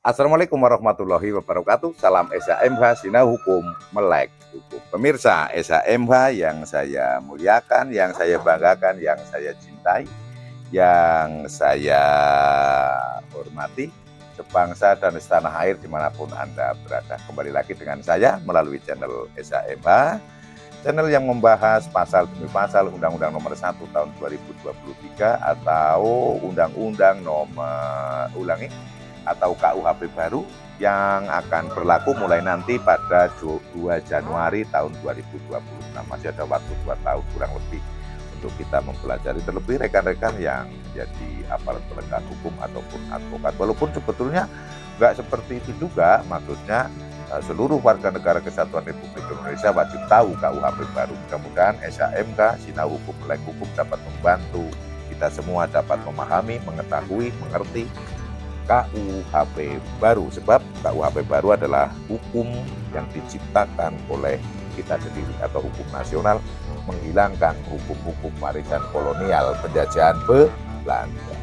Assalamualaikum warahmatullahi wabarakatuh. Salam SHMH Sinau Hukum Melek Hukum. Pemirsa SHMH yang saya muliakan, yang saya banggakan, yang saya cintai, yang saya hormati, sebangsa dan setanah air dimanapun Anda berada. Kembali lagi dengan saya melalui channel SHMH, channel yang membahas pasal demi pasal Undang-Undang Nomor 1 Tahun 2023 atau Undang-Undang atau KUHP baru yang akan berlaku mulai nanti pada 2 Januari tahun 2026. Masih ada waktu 2 tahun kurang lebih untuk kita mempelajari, terlebih rekan-rekan yang menjadi aparat penegak hukum ataupun advokat. Walaupun sebetulnya nggak seperti itu juga, maksudnya seluruh warga negara Kesatuan Republik Indonesia wajib tahu KUHP baru. Mudah-mudahan SHMK Sinau Hukum Melek Hukum dapat membantu kita semua dapat memahami, mengetahui, mengerti KUHP baru, sebab KUHP baru adalah hukum yang diciptakan oleh kita sendiri atau hukum nasional, menghilangkan hukum-hukum warisan kolonial penjajahan Belanda.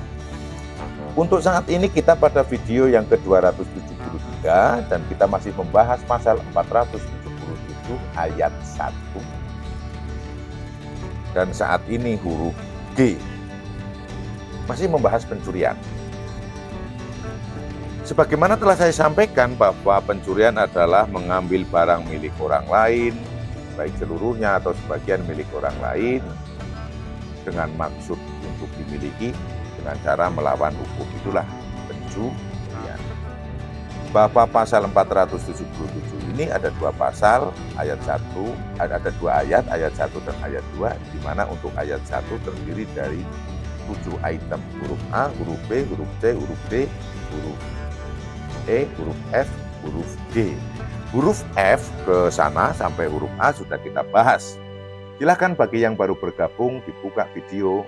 Untuk saat ini kita pada video yang ke-273 dan kita masih membahas pasal 477 ayat 1 dan saat ini huruf G, masih membahas pencurian. Sebagaimana telah saya sampaikan bahwa pencurian adalah mengambil barang milik orang lain, baik seluruhnya atau sebagian milik orang lain, dengan maksud untuk dimiliki dengan cara melawan hukum, itulah pencurian. Bahwa pasal 477 ini ada 2 pasal, ayat 1, ada 2 ayat, ayat 1 dan ayat 2, di mana untuk ayat 1 terdiri dari 7 item, huruf A, huruf B, huruf C, huruf D, huruf E, huruf F, huruf G. Huruf F ke sana sampai huruf A sudah kita bahas. Silahkan bagi yang baru bergabung dibuka video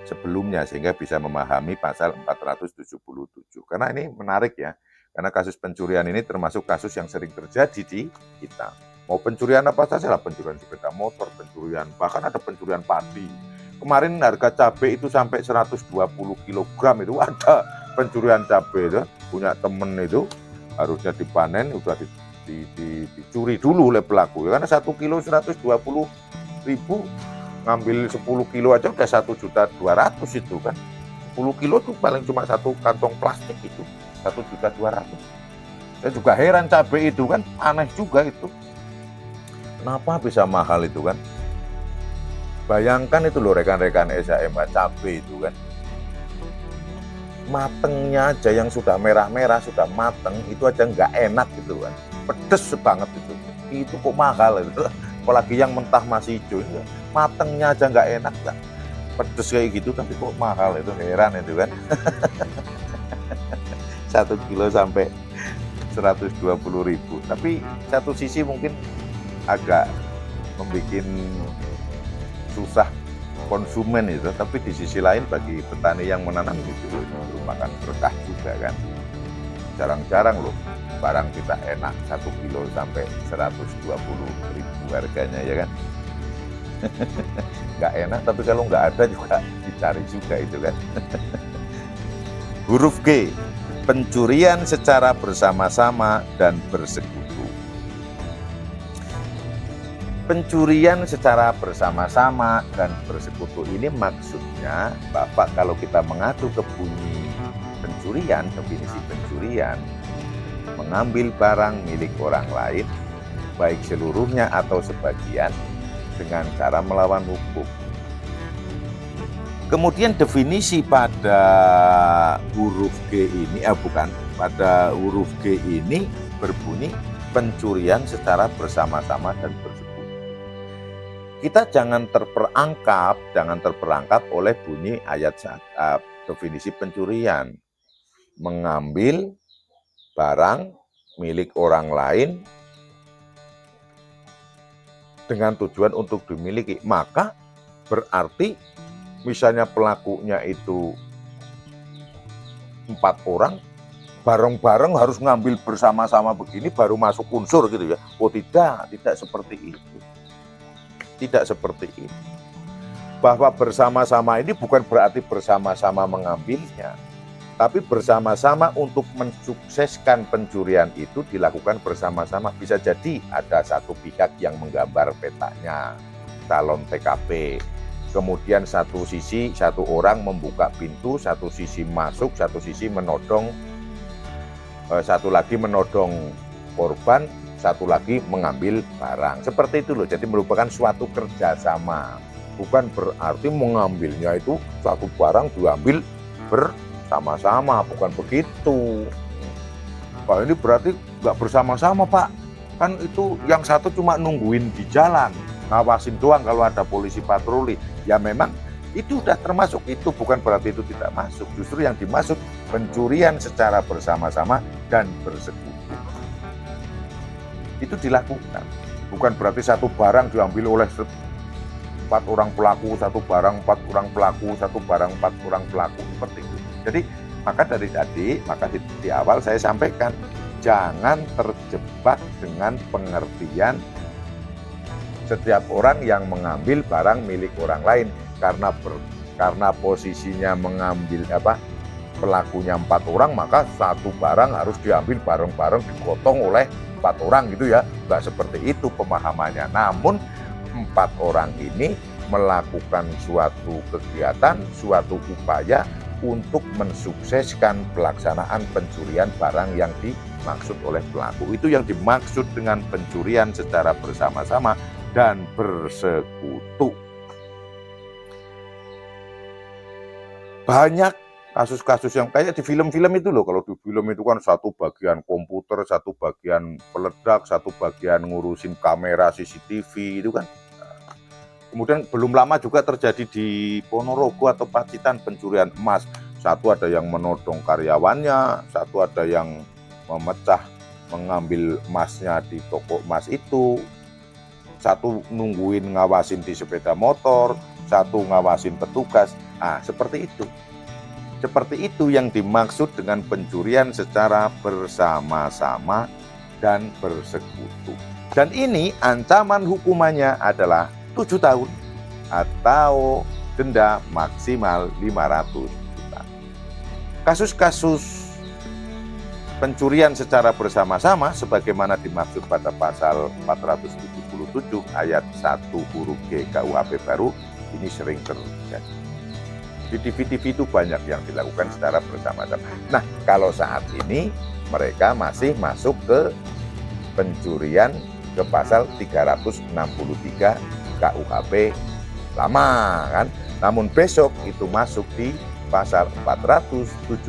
sebelumnya sehingga bisa memahami pasal 477. Karena ini menarik ya, karena kasus pencurian ini termasuk kasus yang sering terjadi di kita. Mau pencurian apa saja lah, pencurian sepeda motor, pencurian, bahkan ada pencurian padi. Kemarin harga cabai itu sampai 120 kg itu ada pencurian cabai itu. Punya temen itu harusnya dipanen, udah dicuri dulu oleh pelaku, karena 1 kilo 120.000, ngambil 10 kilo aja udah 1.200.000 itu kan. 10 kilo itu paling cuma 1 kantong plastik itu 1.200.000. Saya juga heran, cabai itu kan aneh juga itu, kenapa bisa mahal itu kan. Bayangkan itu loh rekan-rekan SHMH, cabai itu kan matengnya aja yang sudah merah-merah, sudah mateng, itu aja nggak enak gitu kan, pedes banget itu kok mahal itu. Apalagi yang mentah masih hijau, matengnya aja nggak enak kan, pedes kayak gitu tapi kok mahal, itu heran itu kan. 1 kilo sampai 120.000, tapi satu sisi mungkin agak membuat susah konsumen itu, tapi di sisi lain bagi petani yang menanam itu merupakan berkah juga kan. Jarang-jarang loh barang kita enak 1 kilo sampai 120.000 harganya ya kan. Nggak enak, tapi kalau nggak ada juga dicari juga itu kan. Huruf G, pencurian secara bersama-sama dan bersekutu. Pencurian secara bersama-sama dan bersekutu ini maksudnya, Bapak, kalau kita mengacu ke bunyi pencurian, definisi pencurian, mengambil barang milik orang lain, baik seluruhnya atau sebagian, dengan cara melawan hukum. Kemudian definisi pada huruf G ini, pada huruf G ini berbunyi pencurian secara bersama-sama dan bersekutu. Kita jangan terperangkap oleh bunyi ayat definisi pencurian. Mengambil barang milik orang lain dengan tujuan untuk dimiliki. Maka berarti misalnya pelakunya itu 4 orang, bareng-bareng harus ngambil bersama-sama begini baru masuk unsur gitu ya. Oh tidak seperti itu. Tidak seperti itu. Bahwa bersama-sama ini bukan berarti bersama-sama mengambilnya, Tapi bersama-sama untuk mensukseskan pencurian itu dilakukan bersama-sama. Bisa jadi ada satu pihak yang menggambar petanya, calon TKP. Kemudian satu sisi, satu orang membuka pintu, satu sisi masuk, satu sisi menodong, satu lagi menodong korban, satu lagi mengambil barang. Seperti itu loh, jadi merupakan suatu kerjasama. Bukan berarti mengambilnya itu satu barang diambil bersama-sama, bukan begitu. Kalau ini berarti nggak bersama-sama, Pak. Kan itu yang satu cuma nungguin di jalan, ngawasin doang kalau ada polisi patroli. Ya memang itu sudah termasuk, itu bukan berarti itu tidak masuk. Justru yang dimaksud pencurian secara bersama-sama dan bersekutu. Itu dilakukan. Bukan berarti satu barang diambil oleh 4 orang pelaku, satu barang 4 orang pelaku, satu barang 4 orang pelaku, seperti itu. Jadi maka dari tadi, maka di awal saya sampaikan, jangan terjebak dengan pengertian setiap orang yang mengambil barang milik orang lain karena posisinya mengambil pelakunya 4 orang, maka satu barang harus diambil bareng-bareng, digotong oleh 4 orang gitu ya. Nggak seperti itu pemahamannya. Namun 4 orang ini melakukan suatu kegiatan, suatu upaya untuk mensukseskan pelaksanaan pencurian barang yang dimaksud oleh pelaku. Itu yang dimaksud dengan pencurian secara bersama-sama dan bersekutu. Banyak kasus-kasus yang kayak di film-film itu loh. Kalau di film itu kan satu bagian komputer, satu bagian peledak, satu bagian ngurusin kamera CCTV itu kan. Kemudian belum lama juga terjadi di Ponorogo atau Pacitan pencurian emas. Satu ada yang menodong karyawannya, satu ada yang mengambil emasnya di toko emas itu, satu nungguin ngawasin di sepeda motor, satu ngawasin petugas. Seperti itu. Seperti itu yang dimaksud dengan pencurian secara bersama-sama dan bersekutu. Dan ini ancaman hukumannya adalah 7 tahun atau denda maksimal 500 juta. Kasus-kasus pencurian secara bersama-sama sebagaimana dimaksud pada pasal 477 ayat 1 huruf G KUHP baru ini sering terjadi. Di TV-TV itu banyak yang dilakukan secara bersama-sama. Nah, kalau saat ini mereka masih masuk ke pencurian ke pasal 363 KUHP lama kan. Namun besok itu masuk di pasal 477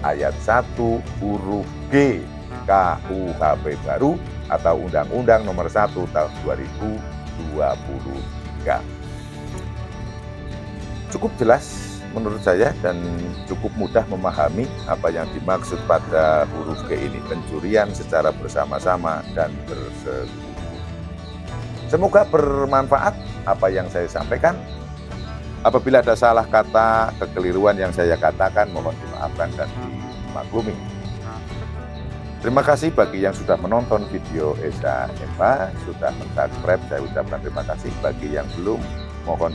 ayat 1 huruf G KUHP baru atau Undang-Undang Nomor 1 Tahun 2023. Cukup jelas menurut saya dan cukup mudah memahami apa yang dimaksud pada huruf G ini, pencurian secara bersama-sama dan bersekutu. Semoga bermanfaat apa yang saya sampaikan. Apabila ada salah kata, kekeliruan yang saya katakan, mohon dimaafkan dan dimaklumi. Terima kasih bagi yang sudah menonton video Esa Empa, sudah subscribe, saya ucapkan terima kasih. Bagi yang belum, mohon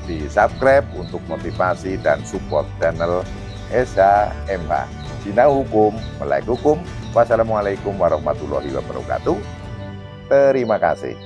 di-subscribe untuk motivasi dan support channel Esa Empa. Sinau hukum, melek hukum. Wassalamualaikum warahmatullahi wabarakatuh. Terima kasih.